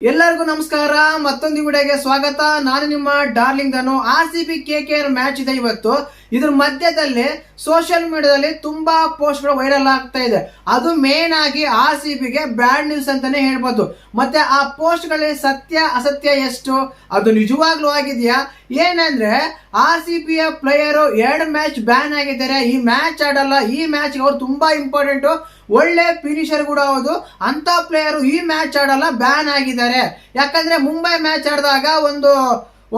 ಎಲ್ಲರಿಗೂ ನಮಸ್ಕಾರ. ಮತ್ತೊಂದು ವಿಡಿಯೋಗೆ ಸ್ವಾಗತ. ನಾನು ನಿಮ್ಮ ಡಾರ್ಲಿಂಗ್ ಧನು. RCB KKR ಮ್ಯಾಚ್ ಇದೆ ಇವತ್ತು. ಇದ್ರ ಮಧ್ಯದಲ್ಲಿ ಸೋಷಿಯಲ್ ಮೀಡಿಯಾದಲ್ಲಿ ತುಂಬಾ ಪೋಸ್ಟ್ ಗಳು ವೈರಲ್ ಆಗ್ತಾ ಇದೆ. ಅದು ಮೇನ್ ಆಗಿ RCB ಗೆ ಬ್ಯಾಡ್ ನ್ಯೂಸ್ ಅಂತಾನೆ ಹೇಳ್ಬೋದು. ಮತ್ತೆ ಆ ಪೋಸ್ಟ್ ಗಳಲ್ಲಿ ಸತ್ಯ ಅಸತ್ಯ ಎಷ್ಟು, ಅದು ನಿಜವಾಗ್ಲೂ ಆಗಿದೆಯಾ, ಏನಂದ್ರೆ RCB ಯ ಪ್ಲೇಯರ್ 2 ಮ್ಯಾಚ್ ಬ್ಯಾನ್ ಆಗಿದ್ದಾರೆ. ಈ ಮ್ಯಾಚ್ ಆಡಲ್ಲ, ಈ ಮ್ಯಾಚ್ ಅವ್ರು ತುಂಬಾ ಇಂಪಾರ್ಟೆಂಟ್, ಒಳ್ಳೆ ಫಿನಿಷರ್ ಕೂಡ ಹೌದು. ಅಂತ ಪ್ಲೇಯರ್ ಈ ಮ್ಯಾಚ್ ಆಡಲ್ಲ, ಬ್ಯಾನ್ ಆಗಿದ್ದಾರೆ. ಯಾಕಂದ್ರೆ ಮುಂಬೈ ಮ್ಯಾಚ್ ಆಡಿದಾಗ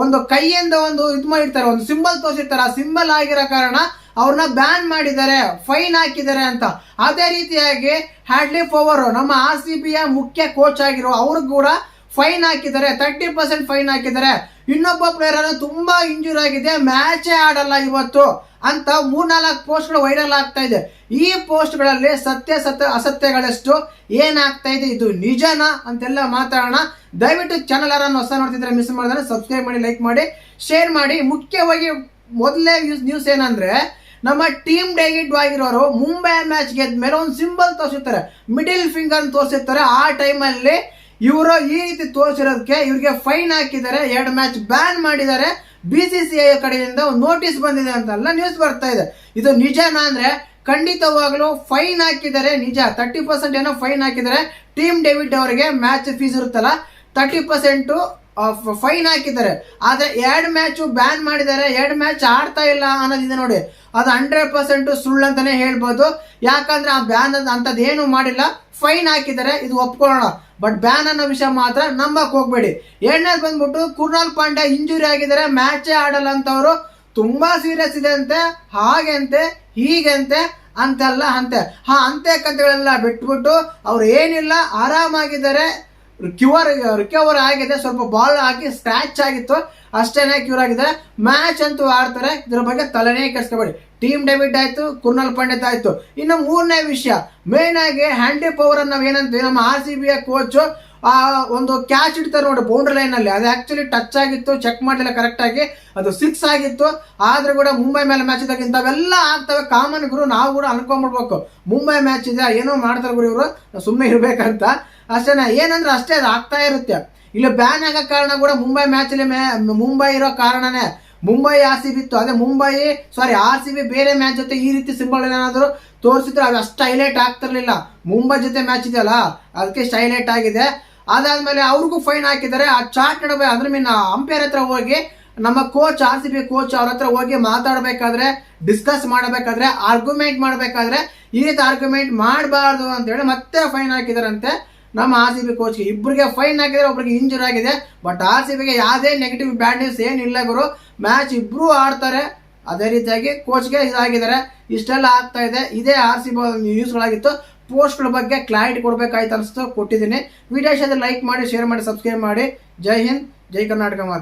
ಒಂದು ಕೈಯಿಂದ ಇದು ಮಾಡಿರ್ತಾರೆ, ಒಂದು ಸಿಂಬಲ್ ತೋರಿಸಿರ್ತಾರೆ. ಆ ಸಿಂಬಲ್ ಆಗಿರೋ ಕಾರಣ ಅವ್ರನ್ನ ಬ್ಯಾನ್ ಮಾಡಿದ್ದಾರೆ, ಫೈನ್ ಹಾಕಿದ್ದಾರೆ ಅಂತ. ಅದೇ ರೀತಿಯಾಗಿ ಹ್ಯಾಡ್ಲಿ ಪವರ್, ನಮ್ಮ RCB ಯ ಮುಖ್ಯ ಕೋಚ್ ಆಗಿರೋ ಅವ್ರಿಗೆ ಕೂಡ ಫೈನ್ ಹಾಕಿದ್ದಾರೆ, 30% ಫೈನ್ ಹಾಕಿದ್ದಾರೆ. ಇನ್ನೊಬ್ಬ ಪ್ಲೇಯರ್ ತುಂಬಾ ಇಂಜೂರ್ ಆಗಿದೆ, ಮ್ಯಾಚೇ ಆಡಲ್ಲ ಇವತ್ತು ಅಂತ 3-4 ಪೋಸ್ಟ್ಗಳು ವೈರಲ್ ಆಗ್ತಾ ಇದೆ. ಈ ಪೋಸ್ಟ್ಗಳಲ್ಲಿ ಸತ್ಯ ಅಸತ್ಯಗಳೆಷ್ಟು, ಏನಾಗ್ತಾ ಇದೆ, ಇದು ನಿಜನಾ ಅಂತೆಲ್ಲ ಮಾತಾಡೋಣ. ದಯವಿಟ್ಟು ಚಾನಲ್ ಯಾರನ್ನು ಹೊಸ ನೋಡ್ತಿದ್ರೆ ಮಿಸ್ ಮಾಡಿದ್ರೆ ಸಬ್ಸ್ಕ್ರೈಬ್ ಮಾಡಿ, ಲೈಕ್ ಮಾಡಿ, ಶೇರ್ ಮಾಡಿ. ಮುಖ್ಯವಾಗಿ ಮೊದಲೇ ನ್ಯೂಸ್ ಏನಂದ್ರೆ, ನಮ್ಮ ಟೀಮ್ ಡೇವಿಡ್ ಆಗಿರೋರು ಮುಂಬೈ ಮ್ಯಾಚ್ ಗೆದ್ದ ಮೇಲೆ ಒಂದು ಸಿಂಬಲ್ ತೋರಿಸಿರ್ತಾರೆ, ಮಿಡಿಲ್ ಫಿಂಗರ್ ತೋರಿಸಿರ್ತಾರೆ. ಆ ಟೈಮಲ್ಲಿ ಇವರು ಈ ರೀತಿ ತೋರಿಸಿರೋದಕ್ಕೆ ಇವ್ರಿಗೆ ಫೈನ್ ಹಾಕಿದ್ದಾರೆ, 2 ಮ್ಯಾಚ್ ಬ್ಯಾನ್ ಮಾಡಿದ್ದಾರೆ. BCCI ಕಡೆಯಿಂದ ಒಂದು ನೋಟಿಸ್ ಬಂದಿದೆ ಅಂತೆಲ್ಲ ನ್ಯೂಸ್ ಬರ್ತಾ ಇದೆ. ಇದು ನಿಜನಾ ಅಂದ್ರೆ ಖಂಡಿತವಾಗ್ಲೂ ಫೈನ್ ಹಾಕಿದ್ದಾರೆ, ನಿಜ. 30% ಏನೋ ಫೈನ್ ಹಾಕಿದ್ದಾರೆ. ಟೀಮ್ ಡೇವಿಡ್ ಅವರಿಗೆ ಮ್ಯಾಚ್ ಫೀಸ್ ಇರುತ್ತಲ್ಲ, 30% ಫೈನ್ ಹಾಕಿದ್ದಾರೆ. ಆದ್ರೆ 2 ಮ್ಯಾಚ್ ಬ್ಯಾನ್ ಮಾಡಿದ್ದಾರೆ, 2 ಮ್ಯಾಚ್ ಆಡ್ತಾ ಇಲ್ಲ ಅನ್ನೋದಿದೆ ನೋಡಿ. ಅದು 100% ಸುಳ್ಳು ಅಂತಾನೆ ಹೇಳ್ಬೋದು. ಯಾಕಂದ್ರೆ ಆ ಬ್ಯಾನ್ ಅಂತದ್ ಏನು ಮಾಡಿಲ್ಲ, ಫೈನ್ ಹಾಕಿದ್ದಾರೆ, ಇದು ಒಪ್ಕೊಳ್ಳೋಣ. ಬಟ್ ಬ್ಯಾನ್ ಅನ್ನೋ ವಿಷಯ ಮಾತ್ರ ನಂಬಕ್ ಹೋಗ್ಬೇಡಿ. ಎರಡನೇದು ಬಂದ್ಬಿಟ್ಟು ಕುರ್ನಾಲ್ ಪಾಂಡ್ಯ ಇಂಜುರಿ ಆಗಿದ್ದಾರೆ, ಮ್ಯಾಚೇ ಆಡಲ್ಲ ಅಂತವ್ರು. ತುಂಬಾ ಸೀರಿಯಸ್ ಇದೆ ಅಂತೆ, ಹಾಗೆಂತೆ ಹೀಗಂತೆ ಅಂತೆಲ್ಲ ಅಂತೆ ಕಥೆಗಳೆಲ್ಲ ಬಿಟ್ಬಿಟ್ಟು ಅವ್ರು ಏನಿಲ್ಲ, ಆರಾಮಾಗಿದ್ದಾರೆ, ರಿಕವರ್ ಆಗಿದೆ. ಸ್ವಲ್ಪ ಬಾಲ್ ಹಾಕಿ ಸ್ಕ್ರಾಚ್ ಆಗಿತ್ತು, ಅಷ್ಟೇನೆ ಕ್ಯೂರ್ ಆಗಿದ್ದಾರೆ. ಮ್ಯಾಚ್ ಅಂತೂ ಆಡ್ತಾರೆ, ಇದ್ರ ಬಗ್ಗೆ ತಲೆನೇ ಕೆಡಿಸ್ಕೋಬೇಡಿ. ಟೀಮ್ ಡೇವಿಡ್ ಆಯ್ತು, ಕುರ್ನಾಲ್ ಪಾಂಡ್ಯ ಆಯ್ತು. ಇನ್ನು 3ನೇ ವಿಷಯ, ಮೇನ್ ಆಗಿ ಹ್ಯಾಂಡಿ ಪವರ್ ನಾವ್ ಏನಂತೀವಿ, ನಮ್ಮ RCB ಯ ಕೋಚ್ ಒಂದು ಕ್ಯಾಚ್ ಇಡ್ತಾರೆ ನೋಡಿ ಬೌಂಡ್ರಿ ಲೈನ್ ಅಲ್ಲಿ, ಅದು ಆಕ್ಚುಲಿ ಟಚ್ ಆಗಿತ್ತು, ಚೆಕ್ ಮಾಡಲಿಲ್ಲ ಕರೆಕ್ಟ್ ಆಗಿ, ಅದು 6 ಆಗಿತ್ತು. ಆದ್ರೂ ಕೂಡ ಮುಂಬೈ ಮೇಲೆ ಮ್ಯಾಚ್ ಇದ್ದಾಗ ಇಂಥವೆಲ್ಲ ಆಗ್ತವೆ. ಕಾಮನ್ ಗುರು, ನಾವು ಕೂಡ ಅನ್ಕೊಂಡ್ಬಿಡ್ಬೇಕು, ಮುಂಬೈ ಮ್ಯಾಚ್ ಇದೆ, ಏನೋ ಮಾಡ್ತಾರೆ ಗುರು ಇವರು, ಸುಮ್ಮನೆ ಇರ್ಬೇಕಂತ. ಅಷ್ಟೇನೆ, ಏನಂದ್ರೆ ಅಷ್ಟೇ ಅದು ಆಗ್ತಾ ಇರುತ್ತೆ. ಇಲ್ಲಿ ಬ್ಯಾನ್ ಆಗೋ ಕಾರಣ ಕೂಡ ಮುಂಬೈ ಮ್ಯಾಚ್ ಅಲ್ಲಿ ಮುಂಬೈ ಇರೋ ಕಾರಣನೇ. ಮುಂಬೈ RCB ಇತ್ತು, ಅದೇ RCB ಬೇರೆ ಮ್ಯಾಚ್ ಜೊತೆ ಈ ರೀತಿ ಸಿಂಬಲ್ ಏನಾದ್ರು ತೋರಿಸಿದ್ರೆ ಅದು ಅಷ್ಟು ಹೈಲೈಟ್ ಆಗ್ತಿರ್ಲಿಲ್ಲ. ಮುಂಬೈ ಜೊತೆ ಮ್ಯಾಚ್ ಇದೆಯಲ್ಲ, ಅದಕ್ಕೆ ಇಷ್ಟು ಹೈಲೈಟ್ ಆಗಿದೆ. ಅದಾದ್ಮೇಲೆ ಅವ್ರಿಗೂ ಫೈನ್ ಹಾಕಿದ್ದಾರೆ. ಆ ಚಾರ್ಟ್ ನಡುವೆ ಅದ್ರ ಅಂಪೈರ್ ಹತ್ರ ಹೋಗಿ, ನಮ್ಮ ಕೋಚ್ RCB ಕೋಚ್ ಅವ್ರ ಹತ್ರ ಹೋಗಿ ಮಾತಾಡ್ಬೇಕಾದ್ರೆ, ಡಿಸ್ಕಸ್ ಮಾಡಬೇಕಾದ್ರೆ, ಆರ್ಗ್ಯುಮೆಂಟ್ ಮಾಡಬೇಕಾದ್ರೆ ಈ ರೀತಿ ಆರ್ಗ್ಯುಮೆಂಟ್ ಮಾಡಬಾರ್ದು ಅಂತ ಹೇಳಿ ಮತ್ತೆ ಫೈನ್ ಹಾಕಿದಾರಂತೆ ನಮ್ಮ RCB ಕೋಚ್ಗೆ. ಇಬ್ಬರಿಗೆ ಫೈನ್ ಹಾಕಿದ್ರೆ, ಒಬ್ರಿಗೆ ಇಂಜೂರ್ ಆಗಿದೆ. ಬಟ್ RCB ಗೆ ಯಾವುದೇ ನೆಗೆಟಿವ್ ಬ್ಯಾಡ್ ನ್ಯೂಸ್ ಏನಿಲ್ಲ ಗುರು, ಮ್ಯಾಚ್ ಇಬ್ರು ಆಡ್ತಾರೆ. ಅದೇ ರೀತಿಯಾಗಿ ಕೋಚ್ಗೆ ಇದಾಗಿದ್ದಾರೆ. ಇಷ್ಟೆಲ್ಲ ಆಗ್ತಾ ಇದೆ. ಇದೇ RCB ನ್ಯೂಸ್ಗಳಾಗಿತ್ತು. ಪೋಸ್ಟ್ಗಳ ಬಗ್ಗೆ ಕ್ಲಾರಿಟಿ ಕೊಡ್ಬೇಕಾಯ್ತು ಅನಿಸ್ತು, ಕೊಟ್ಟಿದ್ದೀನಿ. ವಿಡಿಯೋ ಇಷ್ಟ ಲೈಕ್ ಮಾಡಿ, ಶೇರ್ ಮಾಡಿ, ಸಬ್ಸ್ಕ್ರೈಬ್ ಮಾಡಿ. ಜೈ ಹಿಂದ್, ಜೈ ಕರ್ನಾಟಕ ಮಾತು.